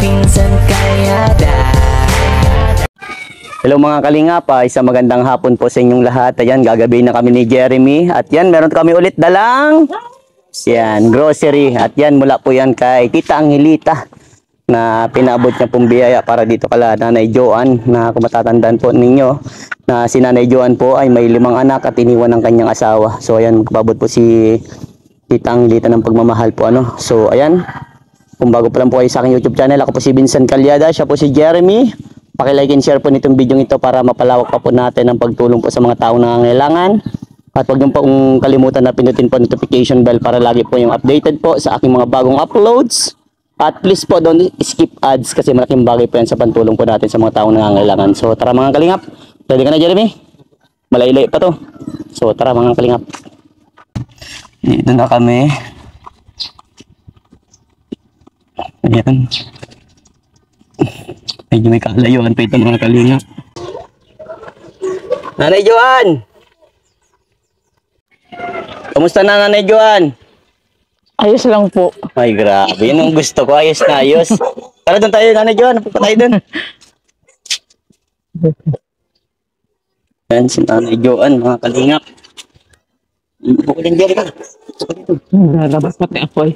pinsan Kalyada. Hello mga kalingap, isang magandang hapon po sa inyong lahat. Ayan, gagabihin na kami ni Jeremy. At yan, meron kami ulit dalang yan, grocery. At yan, mula po yan kay Tita Angelita na pinaabot niya pong biyaya para dito kala Nanay Joan, na kung matatandaan po ninyo na si Nanay Joan po ay may 5 anak at iniwan ng kanyang asawa. So ayan, magpabot po si Tita Angelita ng pagmamahal po ano. So ayan, kung bago pa lang po kayo sa aking YouTube channel, ako po si Vincent Calyada, siya po si Jeremy. Paki-like and share po nitong video ito para mapalawak pa po natin ang pagtulong po sa mga taong nangangailangan. At huwag niyo pong kalimutan na pindutin po notification bell para lagi po yung updated po sa aking mga bagong uploads. At please po don't skip ads kasi malaking bagay po yan sa pantulong po natin sa mga taong nangangailangan. So tara mga kalingap. Ready ka na Jeremy? Malaylay pa to. So tara mga kalingap. Dito na kami. Ayan. Medyo may kalayuan pa ito mga kalingap. Nanay Joan! Kamusta na Nanay Joan? Ayos lang po. Ay grabe, yun ang gusto ko. Ayos na ayos. Tara doon tayo Nanay Joan, pupunta tayo doon. Yan si Nanay Joan mga kalingap. Buko din dyan ka. Lalabas pati ako eh.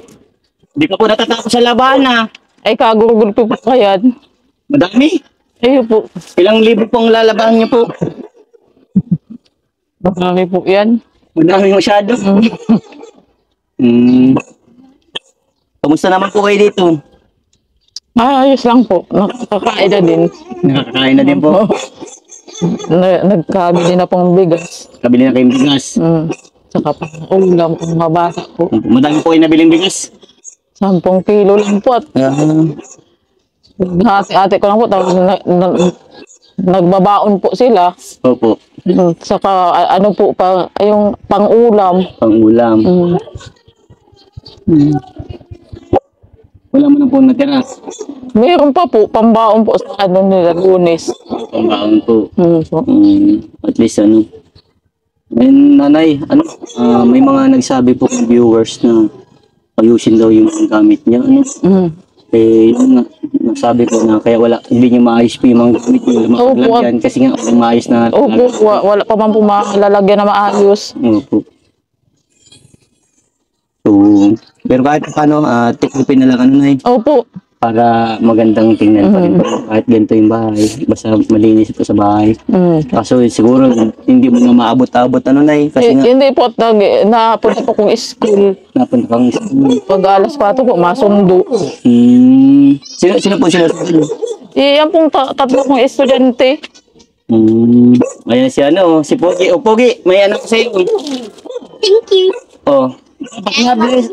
Hindi ka po natatapos sa labahan. Ay kagurugul po pa yan. Madami. Ayun po. Ilang libo pong lalabahan niyo po? Marami po yan. Madami masyado. Kamusta naman po kayo dito? Ayos lang po. Nakakain na din. Nakakain na din po. Nagkabili na pong bigas. Kabili na kayong bigas. Saka pang ulam kung mabasa po. Madami po kayo nabiling bigas. 10 kilo lang po at hati-hati ko lang po. Tapos nagbabaon po sila. Opo. Saka ano po pa, yung pang-ulam. Pang-ulam. Wala mo na po natira. Meron pa po, pambaon po sa ano nila, Lunes. Pambaon po. So. At least ano. And nanay, ano, may mga nagsabi po ng viewers na ayusin daw yung gamit niya. Ano? Eh, yun nga, nasabi ko na kaya wala, hindi niyo maayos po yung mga gamit niyo. Makalagyan kasi nga maayos na. Opo, wala pa man po malalagyan na maayos. Opo. So, pero kahit paano, tiklopin na lang ano na Opo. para magandang tingnan pa rin po. Kahit ganito yung bahay, basta malinis po sa bahay. Kaso siguro hindi mo na maabot-abot ano na kasi nga. Hindi po, napunta po kong school. Napunta kang school. Pag alas 4 po, masundo. Sino po sinusunod? Yan pong tatlo kong estudyante. Ayan si ano, si Pogi. O Pogi, may anak sa iyo. Thank you. Oh,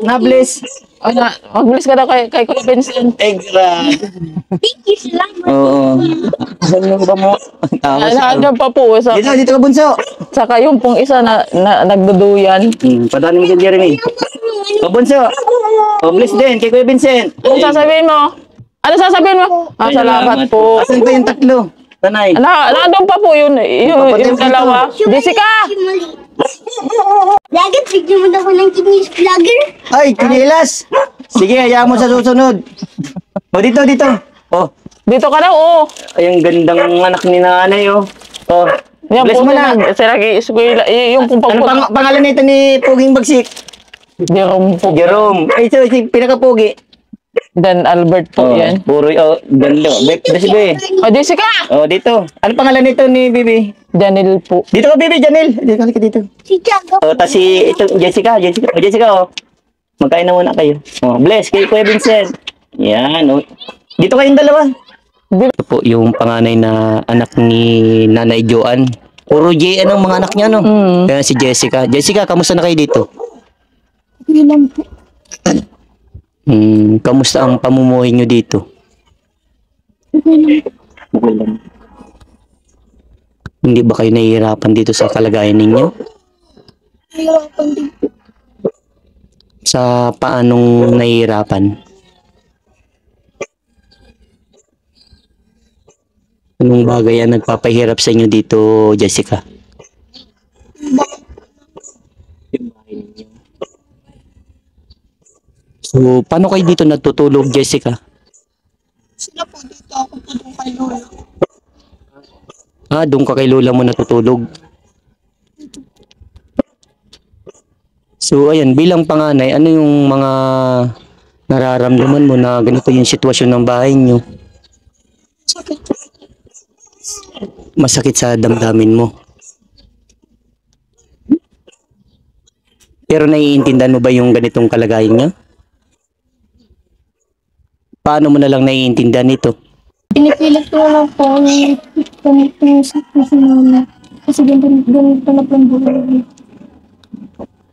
na-bless. Mag-bless ka na kay Kuya Vincent. Grabe. Thank you, salamat. Oo. Ano ba mo? Nandiyan pa po. Dito ka bunso. Saka yung pong isa na nagduduyan. Padaanin mo dyan, Jeremy. O bunso. O bless din, kay Kuya Vincent. Ano sasabihin mo? Ano sasabihin mo? Salamat po. Asan po yung tatlo? Tanay. Nandun pa po yun. Yung dalawa. Jessica! Vlogger, bigyan mo daw ko ng kidneys vlogger. Ay, kinilas. Sige, hayaan mo sa susunod. O dito. O. Dito ka na, oo. Ay, ang gandang anak ni nanay, o. O. Yan Bless po mo na. Sir, yung pong Ano pangalan nito ni Puging Bagsik? Jerome po. Jerome. Ay, so, si pinaka-pugi. Dan Albert po yan. Puro, ganda. Bebe. O, Jessica! O, dito. Ano pangalan nito ni Bibi? Janil po. Dito ka, Bibi, Janil. Dito. Si Tiago. O, tas si, ito, Jessica. O, Jessica, o. Magkain na muna kayo. O, bless kay Kuya Vincent. Yan, o. Dito kayong dalawa. Ito po yung panganay na anak ni Nanay Joan. Puro JN ang mga anak niya, no? Kaya si Jessica. Jessica, kamusta na kayo dito? Okay lang po. Kamusta ang pamumuhay nyo dito? Okay Okay lang. lang po. Hindi ba kayo nahihirapan dito sa kalagayan ninyo? Nahihirapan din po. Sa paanong nahihirapan? Anong bagay ang nagpapahirap sa inyo dito, Jessica? So, paano kayo dito natutulog, Jessica? Sa po dito. Ako po doon kay Lola. Doon ka kay lola mo natutulog. So, ayan, bilang panganay, ano yung mga nararamdaman mo na ganito yung sitwasyon ng bahay nyo? Sakit. Masakit sa damdamin mo. Pero naiintindihan mo ba yung ganitong kalagayan niya? Paano mo na lang naiintindihan ito? Pinipilit ko na lang po yung ganito yung sitwasyon namin. Kasi ganito na po ang buhay.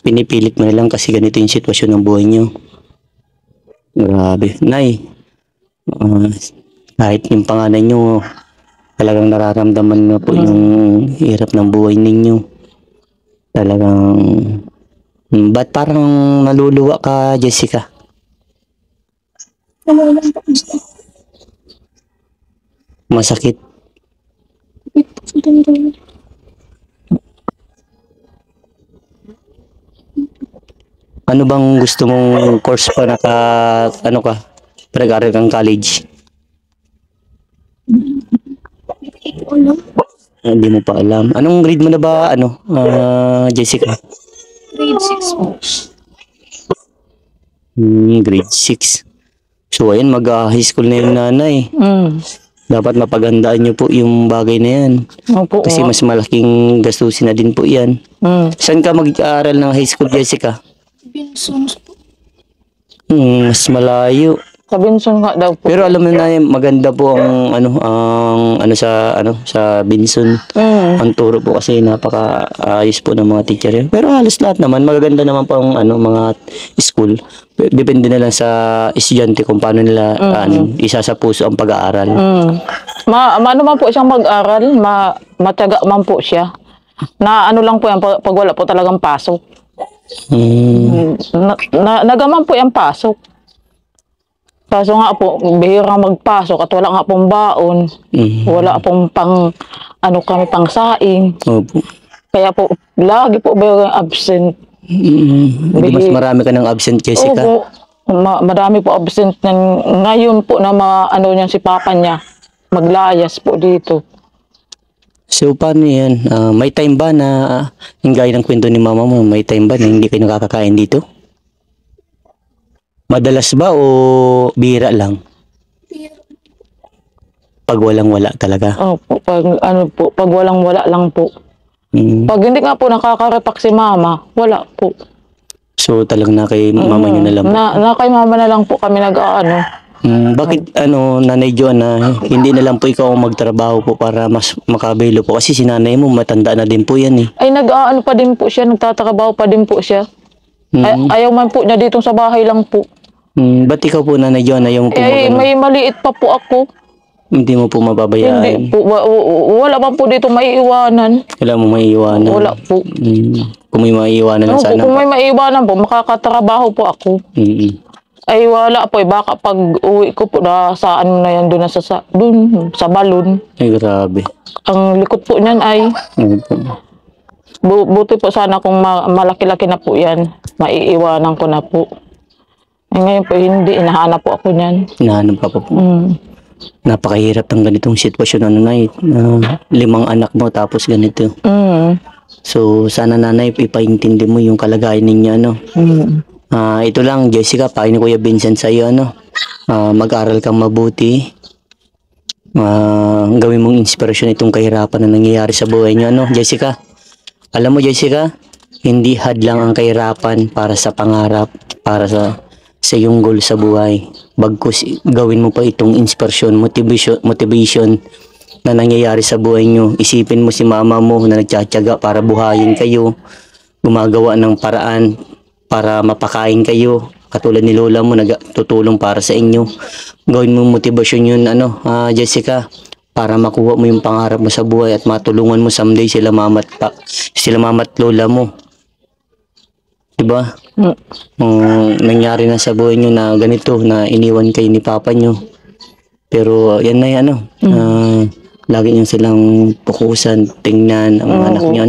Pinipilit mo na lang kasi ganito yung sitwasyon ng buhay nyo. Grabe. Nay, kahit yung panganay nyo, talagang nararamdaman na po yung hirap ng buhay ninyo. Talagang, ba't parang naluluwa ka, Jessica? Wala lang po gusto. Masakit. Ito sa damdamin. Ano bang gusto mong course pa ano ka, pinag-aaral kang college? Hindi ko alam. Hindi mo pa alam. Anong grade mo na ba, Jessica? Grade 6 po. Grade 6. So, ayun, mag-high school na yung nanay. Dapat mapaghandaan nyo po yung bagay na yan. Opo. Kasi mas malaking gastusin na din po yan. Saan ka mag-aaral ng high school, Jessica? Binsons po. Mas malayo. Sa Binson nga daw po. Pero alam mo na, maganda po ang sa Binson. Ang turo po kasi napaka-ayos po ng mga teacher yan. Pero halos lahat naman, magaganda naman po ang mga school. Depende na lang sa estudyante kung paano nila isa sa puso ang pag-aaral. Ano man po siyang mag-aral, matyaga man po siya. Na ano lang po yan, pag wala po talagang pasok. Nagaman po yung pasok. Kaso nga po, bihirang magpasok at wala nga pong baon. Wala pong pang saing. Opo. Kaya po, lagi po ba absent? Hindi mas marami ka ng absent, Jessica. Opo. Madami po absent. Ngayon po na niyan si papa niya. Maglayas po dito. So, paano yan? May time ba na, yung gaya ng kwento ni mama mo, may time ba na hindi kayo nakakakain dito? Madalas ba o bihira lang? Pag walang-wala talaga? Opo, pag walang-wala lang po. Pag hindi nga po nakakarepak si mama, wala po. So, talagang na kay mama nyo na lang po? Na kay mama na lang po kami nag-aano. Bakit Nanay Joanna, hindi na lang po ikaw ang magtrabaho po para mas makabelo po? Kasi si nanay mo matanda na din po yan eh. Ay nag-aano pa din po siya, nagtatrabaho pa din po siya. Ayaw man po niya dito sa bahay lang po. Ba't ikaw po, Nanay Joanna, ayaw mo po May maliit pa po ako. Hindi mo po mababayaan? Hindi po, wala man po dito maiiwanan. Wala mo maiiwanan? Wala po. Kung may maiiwanan na sana. Kung may maiiwanan po, makakatrabaho po ako. Ay wala po, baka pag uwi ko po sa na yan, doon sa balon. Ay grabe. Ang likod po niyan ay, buti po sana kung malaki-laki na po yan, maiiwanan ko na po. Ngayon po hindi, inahanap po ako niyan. Hinahanap ka po. Napakahirap ng ganitong sitwasyon, Nanay. 5 anak mo tapos ganito. So, sana Nanay, ipaintindi mo yung kalagayan ninyo, ito lang, Jessica, pakin ni Kuya Vincent sa'yo, mag-aral kang mabuti. Gawin mong inspirasyon itong kahirapan na nangyayari sa buhay niyo, Jessica? Alam mo, Jessica, hindi hadlang ang kahirapan para sa pangarap, para sa iyong goal sa buhay. Bagkus, gawin mo pa itong inspirasyon, motivation na nangyayari sa buhay niyo. Isipin mo si mama mo na nagtsatsaga para buhayin kayo, gumagawa ng paraan para mapakain kayo. Katulad ni lola mo, nagtutulong para sa inyo. Gawin mo motivasyon yun, Jessica, para makuha mo yung pangarap mo sa buhay at matulungan mo someday sila mama at lola mo. Diba? Nangyari na sa buhay nyo na ganito, na iniwan kayo ni papa nyo. Pero yan na yan, lagi nyo silang pukusan, tingnan ang mga anak nyo,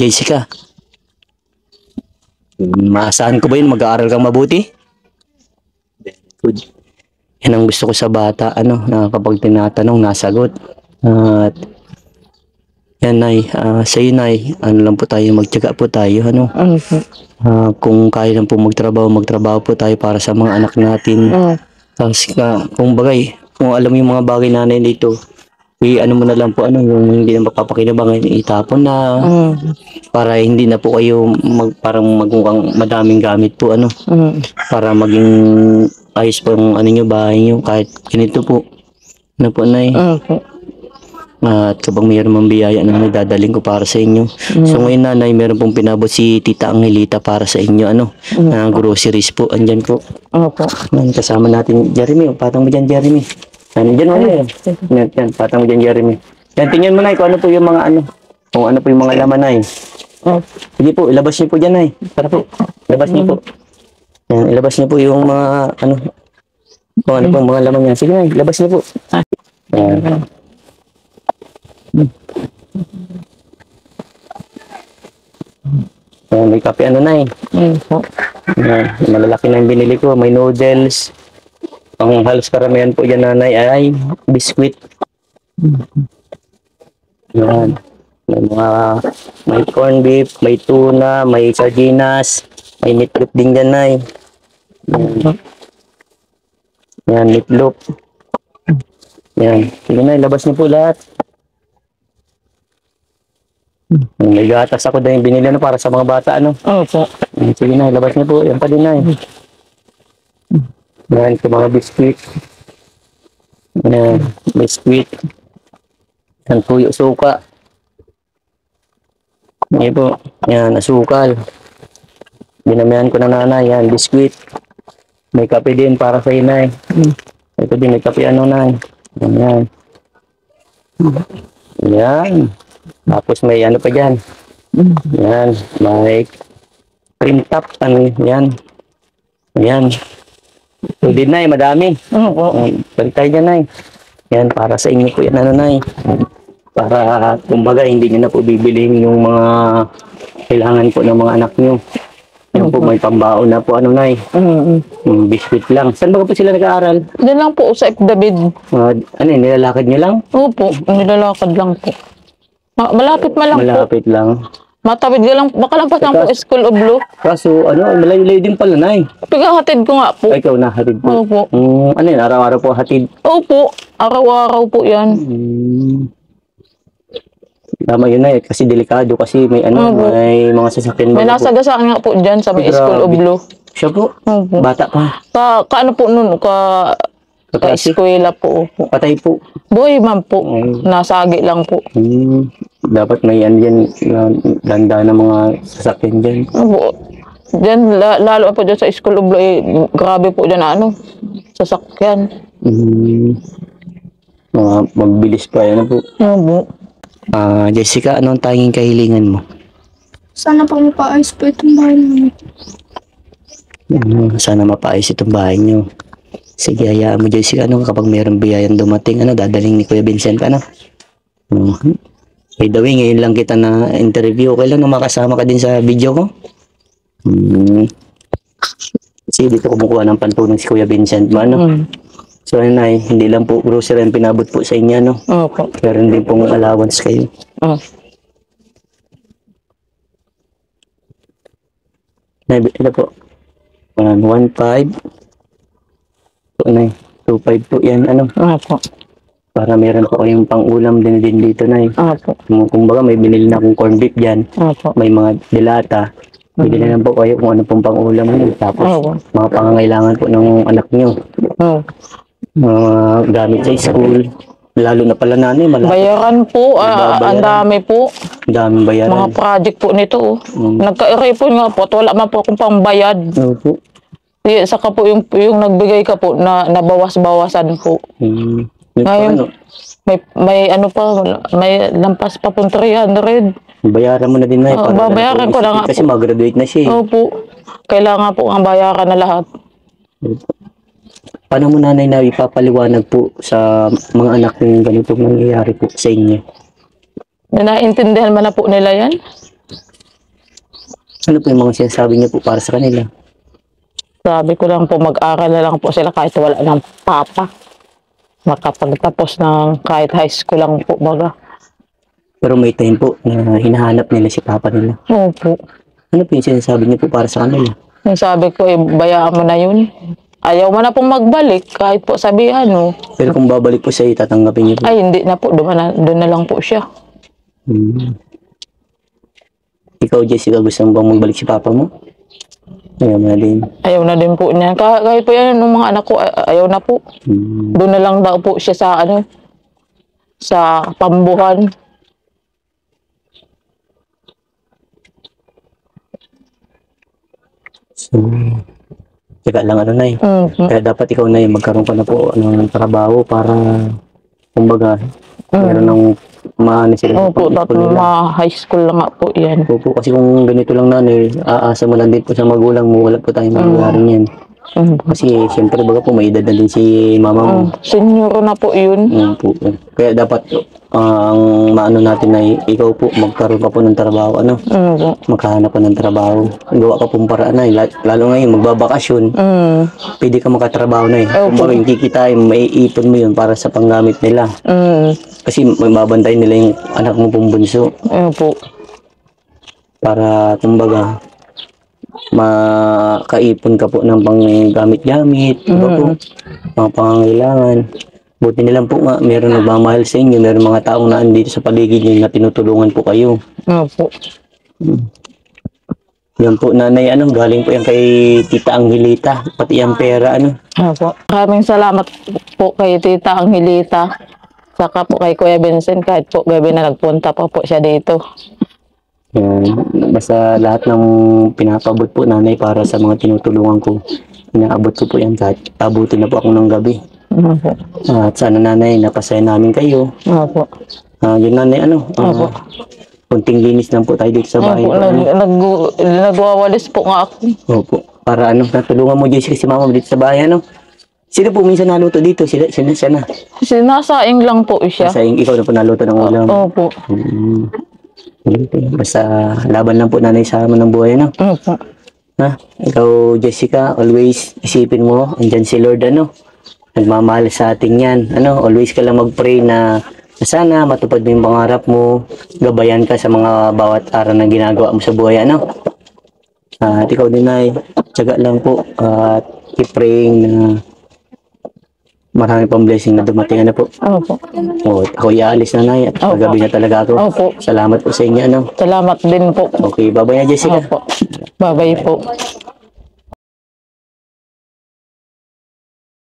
Jessica, maasahan ko ba yun? Mag-aaral kang mabuti? Good. Yan ang gusto ko sa bata, ano, na kapag tinatanong, nasagot. At yan, Nay, sa iyo, Nay, ano lang po tayo, magtiyaga po tayo, ano. Opo. Kung kaya lang po magtrabaho po tayo para sa mga anak natin. Tapos kung bagay, kung alam mo yung mga bagay nanay dito, ano mo na lang po, ano, yung hindi na mapapakinabangan, itapon na, para hindi na po kayo parang magmukhang madaming gamit po, ano, para maging ayos po yung ano nyo, bahay nyo, kahit ganito po. Ano po, Nay? Opo. At kapag mayroon mang biyaya na dadaling ko para sa inyo. So ngayon, Nanay, meron pong pinabot si Tita Angelita para sa inyo, ano, na groceries po. Andyan po. Opo. Yan, kasama natin, Jeremy. Patang mo dyan, Jeremy. Yan, dyan mo yan. Yan, patang mo dyan, Jeremy. Yan, tingnan mo, Nay, kung ano po yung mga ano. Kung ano po yung mga laman, Nay. Sige po, ilabas niyo po dyan, Nay. Tara po, ilabas niyo po. Yan, ilabas niyo po yung mga ano. Kung ano po yung mga laman niya. Sige, Nay, ilabas niyo po. Yan. May kape, ano, Nay. Opo. Yan, malalaki na yung binili ko. May noodles. Ang halos karamihan po dyan, Nanay, ay biskwit. Yan. May corned beef, may tuna, may sardinas, may meatloaf din dyan, Nay. Yan, meatloaf. Yan. Sige, Nay, labas niyo po lahat. May gatas ako dahil binili na para sa mga bata, ano. Opo. Sige, Nay, labas niyo po. Yan pa din, Nay. Yan, sa mga biskuit. Yan, biskuit. Yan, tuyo, suka. Yan po. Yan, asukal. Binamihan ko na, Nanay. Yan, biskuit. May kape din para sa inay. Ito din, may kape, ano, Nay. Yan. Yan. Tapos may ano pa dyan. Yan, may cream top. Ano, yan. Yan. So, din, Nay, madami. Balik tayo dyan, Nay. Yan, para sa inyo po yan, ano, Nay. Para, kumbaga, hindi nyo na po bibilihin yung mga kailangan po ng mga anak nyo. Yan po, may pambaon na po, ano, Nay. Biscuit lang. Saan ba po sila nag-aaral? Diyan lang po sa David. Ano, nilalakad nyo lang? Opo, nilalakad lang po. Malapit lang po. Malapit lang. Matawid ka lang, makalampas lang po School of Law. Kaso, ano, malayo-layo din pala, Nay. Pigahatid ko nga po. Ay, ikaw na, hatid po. Opo. Ano yun, araw-araw po hatid? Opo, araw-araw po yan. Tama yun, Nay, kasi delikado, kasi may ano, may mga sasakyan. May nasagasaan nga po dyan sa may School of Law. Siya po? Opo. Bata pa. Kaano po nun, Kaklase? ka-eskwela po. Opo. Patay po. Boy, ma'am po. Nasagi lang po. Dapat may ano dyan, ganda ng mga sasakyan dyan. Opo. Diyan, lalo po dyan sa School of Law, grabe po dyan ano, sasakyan. Mga magbilis pa, yan po. Opo. Jessica, anong tanging kahilingan mo? Sana po mapaayos po itong bahay namin. Sana mapaayos itong bahay nyo. Sige, hayaan mo, Jessica, ano, kapag mayroong biyayang dumating, ano, dadaling ni Kuya Vincent, ano? By the way, ngayon lang kita na interview. Okay lang na makasama ka din sa video ko? Kasi dito kumukuha ng pantunan si Kuya Vincent mo, ano? So, Nay, hindi lang po grocery ang pinabot po sa inyo, no? Opo. Pero hindi pong allowance kayo. Nay, ito po. 1.5. So, Nay, 2.5 po yan, ano? Opo. Para meron po kayong pang-ulam din dito, Nay. Opo. Kumbaga, may binili na akong corned beef dyan. Opo. May mga dilata. Bili na lang po kayo kung ano pong pang-ulam nyo. Tapos, mga pangangailangan po ng anak nyo. Mga gamit sa school. Lalo na pala, Nanay, malaki. Bayaran po, ang dami po. Daming bayaran. Mga project po nito. Nagka-repon nga po at wala man po akong pangbayad. Opo. Saka po yung nagbigay ka po na nabawas-bawasan po. Ngayon, may ano pa, may lampas pa pong 300. Bayaran mo na din, Nay. Babayaran ko na nga kasi po. mag-graduate na siya. Opo. Kailangan po ang bayaran na lahat. Paano mo, Nanay, na ipapaliwanag po sa mga anak ng ganitong nangyayari po sa inyo? Naintindihan man na po nila yan? Ano po yung mga sinasabi niyo po para sa kanila? Sabi ko lang po, mag-aral na lang po sila kahit wala ng papa. Makapagtapos ng kahit high school lang po baga. Pero may time po na hinahanap nila si papa nila. Opo. Ano po yung sinasabi niyo po para sa kanila? Yung sabi ko, bayaan mo na yun. Ayaw mo na pong magbalik kahit po sabihan mo. Pero kung babalik po sa'yo, tatanggapin niyo po. Ay, hindi na po. Doon na lang po siya. Ikaw, Jessica, gusto mo bang magbalik si papa mo? Ayaw mo na din. Ayaw na din po niya. Kahit po yan, ng mga anak ko, ayaw na po. Doon na lang daw po siya sa sa pambuhan. So, teka lang Nay. Kaya dapat ikaw Nay, magkaroon ka na po ng trabaho para, kumbaga, meron ng maano sila. Opo, high school lang nga po yan. Opo, kasi kung ganito lang Nanay, aasa mo lang din po sa magulang mo, wala po tayong mangyayari niyan. Kasi siyempre baga po may edad na din si mama mo. Senior na po yun. Po. Kaya dapat ang maano natin ay ikaw po magkaroon ka po ng trabaho, maghahanap ka ng trabaho. Gawa ka pong paraan ay lalo ngayon magbabakasyon. Pwede ka makatrabaho na Kung yung kikita may ipon mo yun para sa panggamit nila. Kasi mababantay nila yung anak mo pong bunso. Opo. Para kumbaga makaipon ka po ng panggamit-gamit, po, mga pangangailangan. Buti nilang po nga, meron nagmamahal sa inyo, meron mga taong naandito sa paligid niyo na tinutulungan po kayo. Opo. Yan po, Nanay, galing po yan kay Tita Angelita, pati yung pera, Opo. Maraming salamat po kay Tita Angelita. Saka po kay Kuya Vincent, kahit po gabi na nagpunta pa po siya dito. Basta lahat ng pinapabot po Nanay para sa mga tinutulungan ko, inaabot ko po yan kahit abutin na po ako ng gabi. Opo. At sana Nanay, napasaya namin kayo. Opo. Yun Nanay, Opo. kunting linis lang po tayo dito sa bahay. Opo, nagwawalis po nga ako. Opo. Para natulungan mo Jessica si mama dito sa bahay, Sino po minsan naluto dito? Siya na. Sinasaing lang po siya. Sa ikaw na po naluto ng ulam. Opo. Basta laban lang po Nanay sa amin ng buhay, Opo. Ikaw, Jessica, always isipin mo, andyan si Lord, nagmamahal sa atin yan. Always ka lang mag-pray na sana matupad mo yung pangarap mo, gabayan ka sa mga bawat araw na ginagawa mo sa buhay, At ikaw din ay, tiyaga lang po, at keep praying na marami pang blessing na dumating, po. Opo. Ako iaalis na Nay, at magabi na talaga ako. Opo. Salamat po sa inyo, Salamat din po. Okay, bye-bye na Jessica. Opo. Bye-bye po.